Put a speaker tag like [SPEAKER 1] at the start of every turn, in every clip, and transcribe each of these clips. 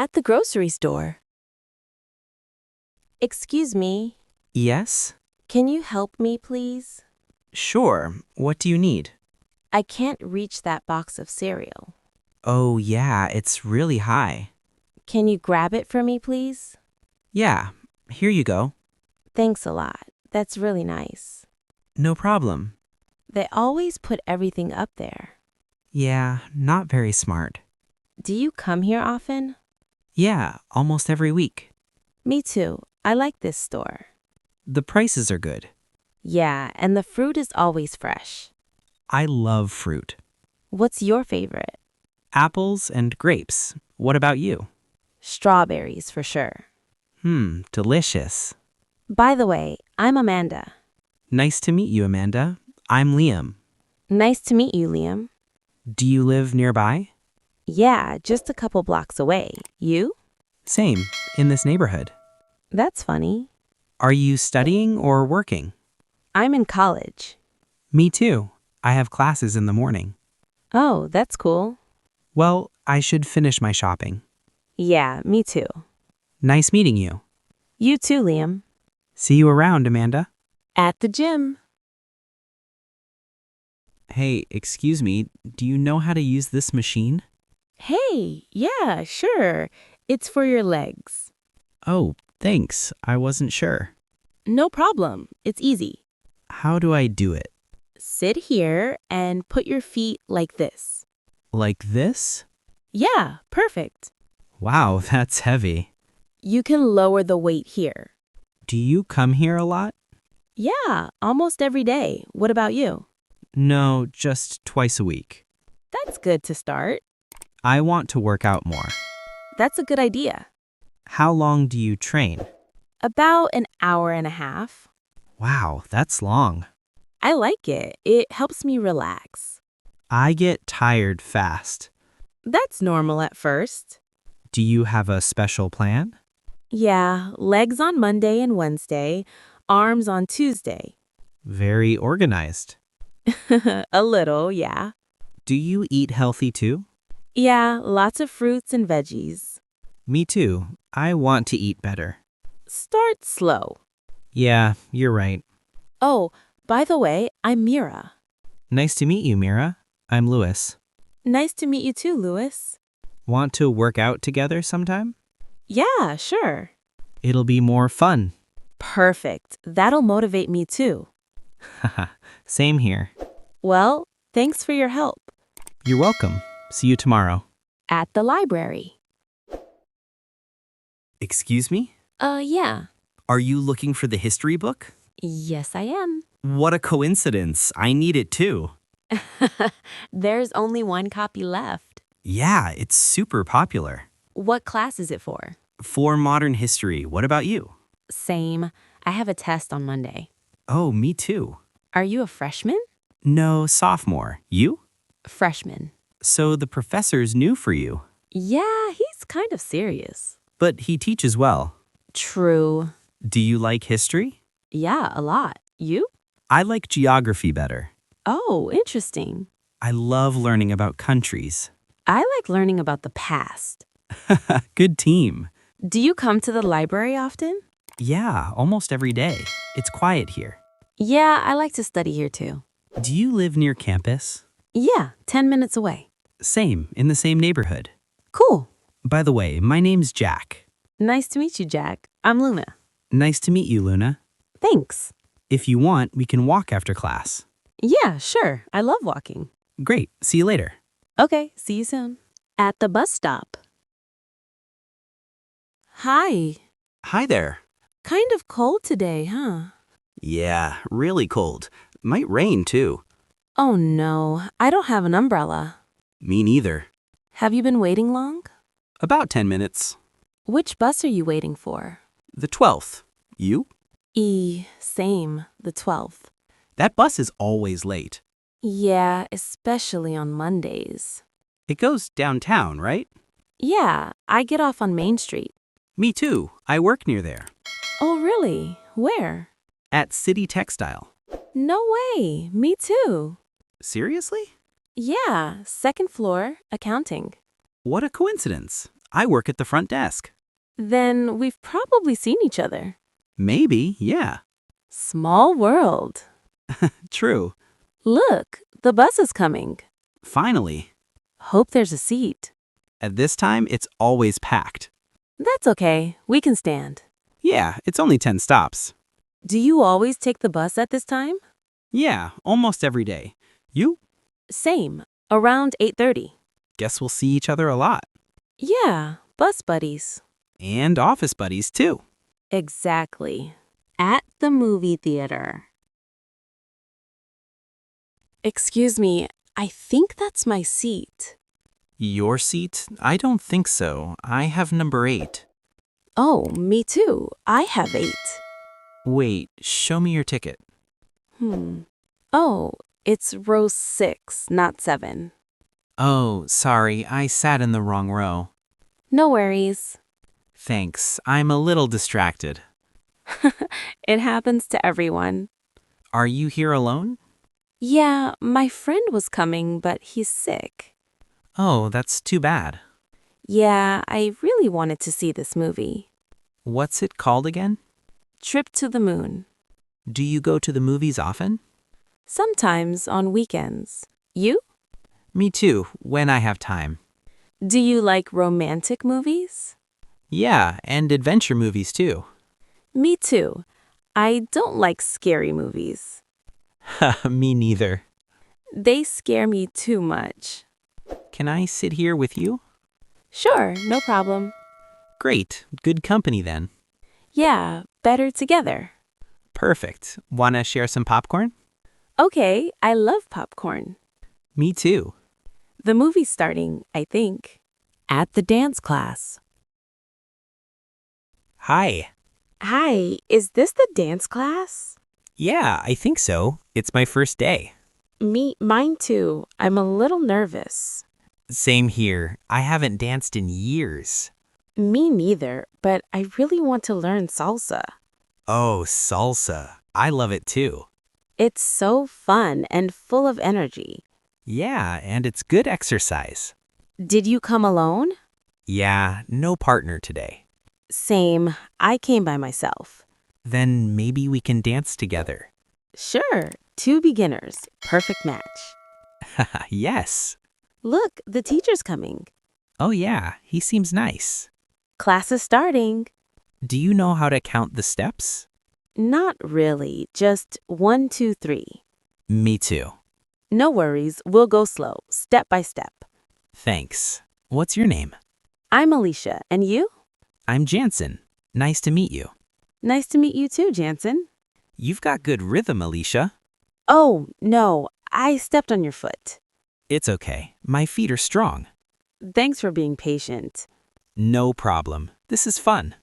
[SPEAKER 1] At the grocery store. Excuse me,
[SPEAKER 2] Yes?
[SPEAKER 1] can you help me, please?
[SPEAKER 2] Sure. What do you need?
[SPEAKER 1] I can't reach that box of cereal.
[SPEAKER 2] Oh, yeah, it's really high.
[SPEAKER 1] Can you grab it for me, please?
[SPEAKER 2] Yeah, here you go.
[SPEAKER 1] Thanks a lot. That's really nice.
[SPEAKER 2] No problem.
[SPEAKER 1] They always put everything up there.
[SPEAKER 2] Yeah, not very smart.
[SPEAKER 1] Do you come here often?
[SPEAKER 2] Yeah, almost every week.
[SPEAKER 1] Me too. I like this store.
[SPEAKER 2] The prices are good.
[SPEAKER 1] Yeah, and the fruit is always fresh.
[SPEAKER 2] I love fruit.
[SPEAKER 1] What's your favorite?
[SPEAKER 2] Apples and grapes. What about you?
[SPEAKER 1] Strawberries, for sure.
[SPEAKER 2] Delicious.
[SPEAKER 1] By the way, I'm Amanda.
[SPEAKER 2] Nice to meet you, Amanda. I'm Liam.
[SPEAKER 1] Nice to meet you, Liam.
[SPEAKER 2] Do you live nearby?
[SPEAKER 1] Yeah, just a couple blocks away. You?
[SPEAKER 2] Same, in this neighborhood.
[SPEAKER 1] That's funny.
[SPEAKER 2] Are you studying or working?
[SPEAKER 1] I'm in college.
[SPEAKER 2] Me too. I have classes in the morning.
[SPEAKER 1] Oh, that's cool.
[SPEAKER 2] Well, I should finish my shopping.
[SPEAKER 1] Yeah, me too.
[SPEAKER 2] Nice meeting you.
[SPEAKER 1] You too, Liam.
[SPEAKER 2] See you around, Amanda.
[SPEAKER 1] At the gym.
[SPEAKER 2] Hey, excuse me, do you know how to use this machine?
[SPEAKER 1] Hey, yeah, sure. It's for your legs.
[SPEAKER 2] Oh, thanks. I wasn't sure.
[SPEAKER 1] No problem. It's easy.
[SPEAKER 2] How do I do it?
[SPEAKER 1] Sit here and put your feet like this.
[SPEAKER 2] Like this?
[SPEAKER 1] Yeah, perfect.
[SPEAKER 2] Wow, that's heavy.
[SPEAKER 1] You can lower the weight here.
[SPEAKER 2] Do you come here a lot?
[SPEAKER 1] Yeah, almost every day. What about you?
[SPEAKER 2] No, just twice a week.
[SPEAKER 1] That's good to start.
[SPEAKER 2] I want to work out more.
[SPEAKER 1] That's a good idea.
[SPEAKER 2] How long do you train?
[SPEAKER 1] About an hour and a half.
[SPEAKER 2] Wow, that's long.
[SPEAKER 1] I like it. It helps me relax.
[SPEAKER 2] I get tired fast.
[SPEAKER 1] That's normal at first.
[SPEAKER 2] Do you have a special plan?
[SPEAKER 1] Yeah, legs on Monday and Wednesday, arms on Tuesday.
[SPEAKER 2] Very organized.
[SPEAKER 1] A little, yeah.
[SPEAKER 2] Do you eat healthy too?
[SPEAKER 1] Yeah, lots of fruits and veggies.
[SPEAKER 2] Me too. I want to eat better.
[SPEAKER 1] Start slow.
[SPEAKER 2] Yeah, you're right.
[SPEAKER 1] Oh, by the way, I'm Mira.
[SPEAKER 2] Nice to meet you, Mira. I'm Louis.
[SPEAKER 1] Nice to meet you too, Louis.
[SPEAKER 2] Want to work out together sometime?
[SPEAKER 1] Yeah, sure.
[SPEAKER 2] It'll be more fun.
[SPEAKER 1] Perfect. That'll motivate me too.
[SPEAKER 2] Haha, same here.
[SPEAKER 1] Well, thanks for your help.
[SPEAKER 2] You're welcome. See you tomorrow.
[SPEAKER 1] At the library.
[SPEAKER 3] Excuse me?
[SPEAKER 1] Yeah.
[SPEAKER 3] Are you looking for the history book?
[SPEAKER 1] Yes, I am.
[SPEAKER 3] What a coincidence. I need it too.
[SPEAKER 1] There's only one copy left.
[SPEAKER 3] Yeah, it's super popular.
[SPEAKER 1] What class is it for?
[SPEAKER 3] For modern history, what about you?
[SPEAKER 1] Same. I have a test on Monday.
[SPEAKER 3] Oh, me too.
[SPEAKER 1] Are you a freshman?
[SPEAKER 3] No, sophomore. You?
[SPEAKER 1] Freshman.
[SPEAKER 3] So the professor's new for you.
[SPEAKER 1] Yeah, he's kind of serious.
[SPEAKER 3] But he teaches well.
[SPEAKER 1] True.
[SPEAKER 3] Do you like history?
[SPEAKER 1] Yeah, a lot. You?
[SPEAKER 3] I like geography better.
[SPEAKER 1] Oh, interesting.
[SPEAKER 3] I love learning about countries.
[SPEAKER 1] I like learning about the past.
[SPEAKER 3] Good team.
[SPEAKER 1] Do you come to the library often?
[SPEAKER 3] Yeah, almost every day. It's quiet here.
[SPEAKER 1] Yeah, I like to study here too.
[SPEAKER 3] Do you live near campus?
[SPEAKER 1] Yeah, 10 minutes away.
[SPEAKER 3] Same, in the same neighborhood.
[SPEAKER 1] Cool.
[SPEAKER 3] By the way, my name's Jack.
[SPEAKER 1] Nice to meet you, Jack. I'm Luna.
[SPEAKER 3] Nice to meet you, Luna.
[SPEAKER 1] Thanks.
[SPEAKER 3] If you want, we can walk after class.
[SPEAKER 1] Yeah, sure. I love walking.
[SPEAKER 3] Great. See you later.
[SPEAKER 1] Okay, see you soon. At the bus stop. Hi.
[SPEAKER 3] Hi there.
[SPEAKER 1] Kind of cold today, huh?
[SPEAKER 3] Yeah, really cold. Might rain, too.
[SPEAKER 1] Oh no, I don't have an umbrella.
[SPEAKER 3] Me neither.
[SPEAKER 1] Have you been waiting long?
[SPEAKER 3] About 10 minutes.
[SPEAKER 1] Which bus are you waiting for?
[SPEAKER 3] The 12th. You?
[SPEAKER 1] Same, the 12th.
[SPEAKER 3] That bus is always late.
[SPEAKER 1] Yeah, especially on Mondays.
[SPEAKER 3] It goes downtown, right?
[SPEAKER 1] Yeah, I get off on Main Street.
[SPEAKER 3] Me too. I work near there.
[SPEAKER 1] Oh, really? Where?
[SPEAKER 3] At City Textile.
[SPEAKER 1] No way. Me too.
[SPEAKER 3] Seriously?
[SPEAKER 1] Yeah, second floor, accounting.
[SPEAKER 3] What a coincidence. I work at the front desk.
[SPEAKER 1] Then we've probably seen each other.
[SPEAKER 3] Maybe, yeah.
[SPEAKER 1] Small world.
[SPEAKER 3] True.
[SPEAKER 1] Look, the bus is coming.
[SPEAKER 3] Finally.
[SPEAKER 1] Hope there's a seat.
[SPEAKER 3] At this time, it's always packed.
[SPEAKER 1] That's okay. We can stand.
[SPEAKER 3] Yeah, it's only 10 stops.
[SPEAKER 1] Do you always take the bus at this time?
[SPEAKER 3] Yeah, almost every day. You?
[SPEAKER 1] Same. Around 8:30.
[SPEAKER 3] Guess we'll see each other a lot.
[SPEAKER 1] Yeah, bus buddies.
[SPEAKER 3] And office buddies, too.
[SPEAKER 1] Exactly.
[SPEAKER 4] At the movie theater.
[SPEAKER 1] Excuse me, I think that's my seat.
[SPEAKER 2] Your seat? I don't think so. I have number 8.
[SPEAKER 1] Oh, me too. I have 8.
[SPEAKER 2] Wait, show me your ticket.
[SPEAKER 1] Oh, it's row 6, not 7.
[SPEAKER 2] Oh, sorry, I sat in the wrong row.
[SPEAKER 1] No worries.
[SPEAKER 2] Thanks, I'm a little distracted.
[SPEAKER 1] It happens to everyone.
[SPEAKER 2] Are you here alone?
[SPEAKER 1] Yeah, my friend was coming, but he's sick.
[SPEAKER 2] Oh, that's too bad.
[SPEAKER 1] Yeah, I really wanted to see this movie.
[SPEAKER 2] What's it called again?
[SPEAKER 1] Trip to the Moon.
[SPEAKER 2] Do you go to the movies often?
[SPEAKER 1] Sometimes on weekends. You?
[SPEAKER 2] Me too, when I have time.
[SPEAKER 1] Do you like romantic movies?
[SPEAKER 2] Yeah, and adventure movies too.
[SPEAKER 1] Me too. I don't like scary movies.
[SPEAKER 2] Me neither.
[SPEAKER 1] They scare me too much.
[SPEAKER 2] Can I sit here with you?
[SPEAKER 1] Sure, no problem.
[SPEAKER 2] Great, good company then.
[SPEAKER 1] Yeah, better together.
[SPEAKER 2] Perfect. Wanna share some popcorn?
[SPEAKER 1] Okay, I love popcorn.
[SPEAKER 2] Me too.
[SPEAKER 1] The movie's starting, I think. At the dance class.
[SPEAKER 2] Hi.
[SPEAKER 1] Hi, is this the dance class?
[SPEAKER 2] Yeah, I think so. It's my first day.
[SPEAKER 1] Mine too. I'm a little nervous.
[SPEAKER 2] Same here. I haven't danced in years.
[SPEAKER 1] Me neither, but I really want to learn salsa.
[SPEAKER 2] Oh, salsa. I love it too.
[SPEAKER 1] It's so fun and full of energy.
[SPEAKER 2] Yeah, and it's good exercise.
[SPEAKER 1] Did you come alone?
[SPEAKER 2] Yeah, no partner today.
[SPEAKER 1] Same. I came by myself.
[SPEAKER 2] Then maybe we can dance together.
[SPEAKER 1] Sure, 2 beginners. Perfect match.
[SPEAKER 2] Yes.
[SPEAKER 1] Look, the teacher's coming.
[SPEAKER 2] Oh yeah, he seems nice.
[SPEAKER 1] Class is starting.
[SPEAKER 2] Do you know how to count the steps?
[SPEAKER 1] Not really, just 1, 2, 3.
[SPEAKER 2] Me too.
[SPEAKER 1] No worries, we'll go slow, step by step.
[SPEAKER 2] Thanks. What's your name?
[SPEAKER 1] I'm Alicia, and you?
[SPEAKER 2] I'm Jansen. Nice to meet you.
[SPEAKER 1] Nice to meet you too, Jansen.
[SPEAKER 2] You've got good rhythm, Alicia.
[SPEAKER 1] Oh, no, I stepped on your foot.
[SPEAKER 2] It's okay. My feet are strong.
[SPEAKER 1] Thanks for being patient.
[SPEAKER 2] No problem. This is fun.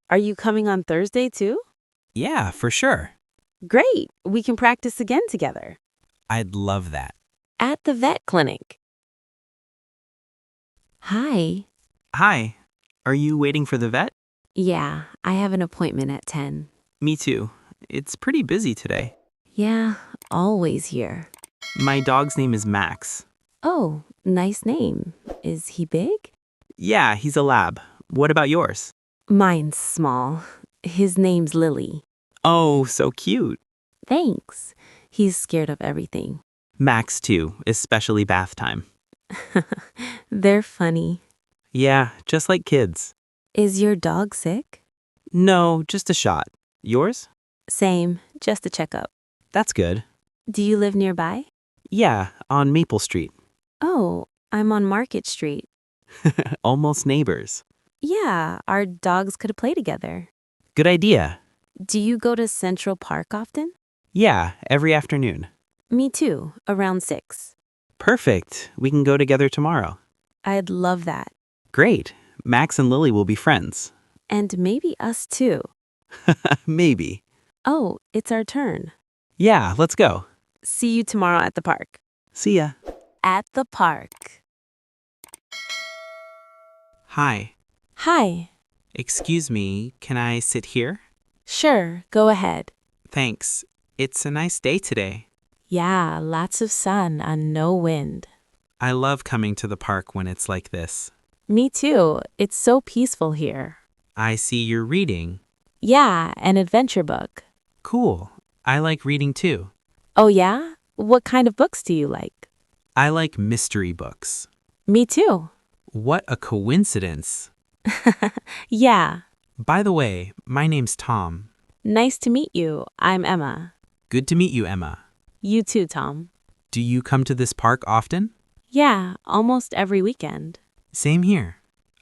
[SPEAKER 1] Are you coming on Thursday too?
[SPEAKER 2] Yeah, for sure.
[SPEAKER 1] Great, we can practice again together.
[SPEAKER 2] I'd love that.
[SPEAKER 1] At the vet clinic.
[SPEAKER 4] Hi.
[SPEAKER 3] Hi. Are you waiting for the vet?
[SPEAKER 4] Yeah, I have an appointment at 10.
[SPEAKER 3] Me too. It's pretty busy today.
[SPEAKER 4] Yeah, always here.
[SPEAKER 3] My dog's name is Max.
[SPEAKER 4] Oh, nice name. Is he big?
[SPEAKER 3] Yeah, he's a lab. What about yours?
[SPEAKER 4] Mine's small. His name's Lily.
[SPEAKER 3] Oh, so cute.
[SPEAKER 4] Thanks. He's scared of everything.
[SPEAKER 3] Max too, especially bath time.
[SPEAKER 4] They're funny.
[SPEAKER 3] Yeah, just like kids.
[SPEAKER 4] Is your dog sick?
[SPEAKER 3] No, just a shot. Yours?
[SPEAKER 4] Same, just a checkup.
[SPEAKER 3] That's good.
[SPEAKER 4] Do you live nearby?
[SPEAKER 3] Yeah, on Maple Street.
[SPEAKER 4] Oh, I'm on Market Street.
[SPEAKER 3] Almost neighbors.
[SPEAKER 4] Yeah, our dogs could play together.
[SPEAKER 3] Good idea.
[SPEAKER 4] Do you go to Central Park often?
[SPEAKER 3] Yeah, every afternoon.
[SPEAKER 4] Me too, around 6.
[SPEAKER 3] Perfect. We can go together tomorrow.
[SPEAKER 4] I'd love that.
[SPEAKER 3] Great. Max and Lily will be friends.
[SPEAKER 4] And maybe us too.
[SPEAKER 3] Maybe.
[SPEAKER 4] Oh, it's our turn.
[SPEAKER 3] Yeah, let's go.
[SPEAKER 1] See you tomorrow at the park.
[SPEAKER 3] See ya.
[SPEAKER 1] At the park.
[SPEAKER 2] Hi.
[SPEAKER 1] Hi.
[SPEAKER 2] Excuse me, can I sit here?
[SPEAKER 1] Sure, go ahead.
[SPEAKER 2] Thanks. It's a nice day today.
[SPEAKER 1] Yeah, lots of sun and no wind.
[SPEAKER 2] I love coming to the park when it's like this.
[SPEAKER 1] Me too. It's so peaceful here.
[SPEAKER 2] I see you're reading.
[SPEAKER 1] Yeah, an adventure book.
[SPEAKER 2] Cool. I like reading too.
[SPEAKER 1] Oh, yeah? What kind of books do you like?
[SPEAKER 2] I like mystery books.
[SPEAKER 1] Me too.
[SPEAKER 2] What a coincidence.
[SPEAKER 1] Yeah.
[SPEAKER 2] By the way, my name's Tom.
[SPEAKER 1] Nice to meet you. I'm Emma.
[SPEAKER 2] Good to meet you, Emma.
[SPEAKER 1] You too, Tom.
[SPEAKER 2] Do you come to this park often?
[SPEAKER 1] Yeah, almost every weekend.
[SPEAKER 2] Same here.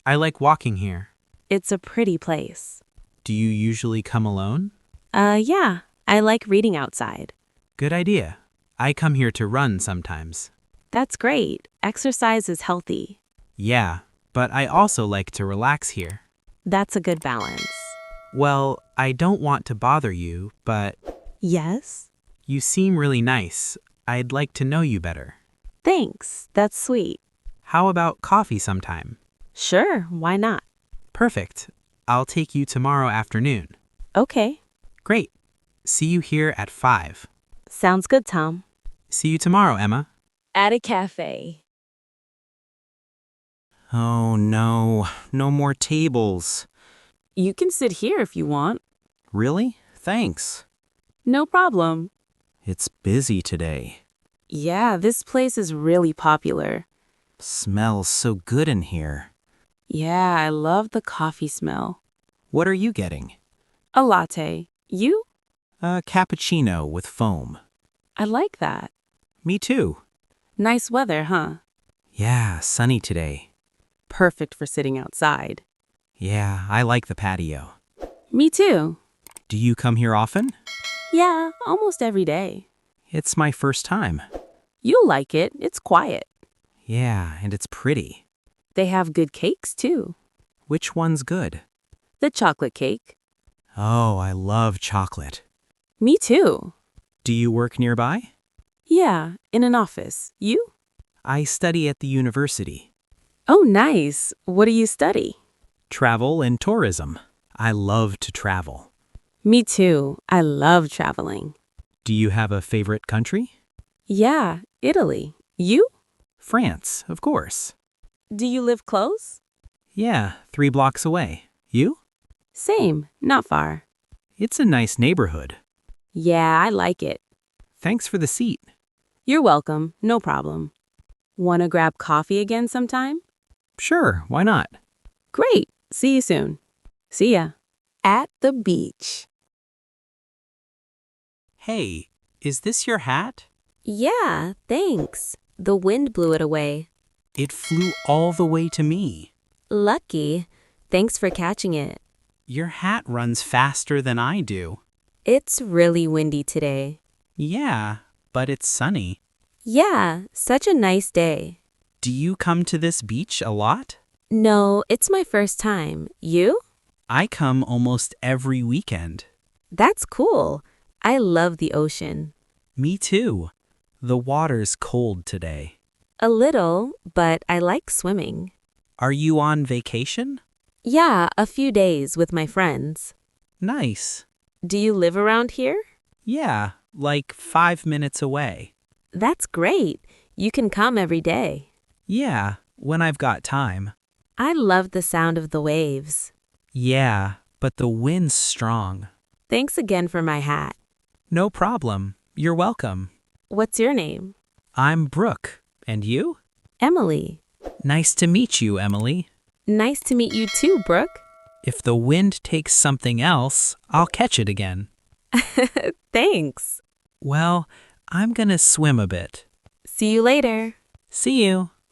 [SPEAKER 2] I like walking here.
[SPEAKER 1] It's a pretty place.
[SPEAKER 2] Do you usually come alone?
[SPEAKER 1] Yeah, I like reading outside.
[SPEAKER 2] Good idea. I come here to run sometimes.
[SPEAKER 1] That's great. Exercise is healthy.
[SPEAKER 2] Yeah, but I also like to relax here.
[SPEAKER 1] That's a good balance.
[SPEAKER 2] Well, I don't want to bother you, but
[SPEAKER 1] Yes?
[SPEAKER 2] you seem really nice. I'd like to know you better.
[SPEAKER 1] Thanks. That's sweet.
[SPEAKER 2] How about coffee sometime?
[SPEAKER 1] Sure, why not?
[SPEAKER 2] Perfect. I'll take you tomorrow afternoon.
[SPEAKER 1] Okay.
[SPEAKER 2] Great. See you here at 5.
[SPEAKER 1] Sounds good, Tom.
[SPEAKER 2] See you tomorrow, Emma.
[SPEAKER 1] At a cafe.
[SPEAKER 3] Oh no, no more tables.
[SPEAKER 1] You can sit here if you want.
[SPEAKER 3] Really? Thanks.
[SPEAKER 1] No problem.
[SPEAKER 3] It's busy today.
[SPEAKER 1] Yeah, this place is really popular.
[SPEAKER 3] Smells so good in here.
[SPEAKER 1] Yeah, I love the coffee smell.
[SPEAKER 3] What are you getting?
[SPEAKER 1] A latte. You?
[SPEAKER 3] A cappuccino with foam.
[SPEAKER 1] I like that.
[SPEAKER 3] Me too.
[SPEAKER 1] Nice weather, huh?
[SPEAKER 3] Yeah, sunny today.
[SPEAKER 1] Perfect for sitting outside.
[SPEAKER 3] Yeah, I like the patio.
[SPEAKER 1] Me too.
[SPEAKER 3] Do you come here often?
[SPEAKER 1] Yeah, almost every day.
[SPEAKER 3] It's my first time.
[SPEAKER 1] You'll like it. It's quiet.
[SPEAKER 3] Yeah, and it's pretty.
[SPEAKER 1] They have good cakes, too.
[SPEAKER 3] Which one's good?
[SPEAKER 1] The chocolate cake.
[SPEAKER 3] Oh, I love chocolate.
[SPEAKER 1] Me too.
[SPEAKER 3] Do you work nearby?
[SPEAKER 1] Yeah, in an office. You?
[SPEAKER 3] I study at the university.
[SPEAKER 1] Oh, nice. What do you study?
[SPEAKER 3] Travel and tourism. I love to travel.
[SPEAKER 1] Me too. I love traveling.
[SPEAKER 3] Do you have a favorite country?
[SPEAKER 1] Yeah, Italy. You?
[SPEAKER 3] France, of course.
[SPEAKER 1] Do you live close?
[SPEAKER 3] Yeah, 3 blocks away. You?
[SPEAKER 1] Same, not far.
[SPEAKER 3] It's a nice neighborhood.
[SPEAKER 1] Yeah, I like it.
[SPEAKER 3] Thanks for the seat.
[SPEAKER 1] You're welcome. No problem. Want to grab coffee again sometime?
[SPEAKER 3] Sure, why not?
[SPEAKER 1] Great. See you soon. See ya. At the beach.
[SPEAKER 2] Hey, is this your hat?
[SPEAKER 4] Yeah, thanks. The wind blew it away.
[SPEAKER 2] It flew all the way to me.
[SPEAKER 4] Lucky. Thanks for catching it.
[SPEAKER 2] Your hat runs faster than I do.
[SPEAKER 4] It's really windy today.
[SPEAKER 2] Yeah, but it's sunny.
[SPEAKER 4] Yeah, such a nice day.
[SPEAKER 2] Do you come to this beach a lot?
[SPEAKER 4] No, it's my first time. You?
[SPEAKER 2] I come almost every weekend.
[SPEAKER 4] That's cool. I love the ocean.
[SPEAKER 2] Me too. The water's cold today.
[SPEAKER 4] A little, but I like swimming.
[SPEAKER 2] Are you on vacation?
[SPEAKER 4] Yeah, a few days with my friends.
[SPEAKER 2] Nice.
[SPEAKER 1] Do you live around here?
[SPEAKER 2] Yeah, like 5 minutes away.
[SPEAKER 4] That's great. You can come every day.
[SPEAKER 2] Yeah, when I've got time.
[SPEAKER 4] I love the sound of the waves.
[SPEAKER 2] Yeah, but the wind's strong.
[SPEAKER 1] Thanks again for my hat.
[SPEAKER 2] No problem. You're welcome.
[SPEAKER 1] What's your name?
[SPEAKER 2] I'm Brooke. And you?
[SPEAKER 1] Emily.
[SPEAKER 2] Nice to meet you, Emily.
[SPEAKER 1] Nice to meet you too, Brooke.
[SPEAKER 2] If the wind takes something else, I'll catch it again.
[SPEAKER 1] Thanks.
[SPEAKER 2] Well, I'm gonna swim a bit.
[SPEAKER 1] See you later.
[SPEAKER 2] See you.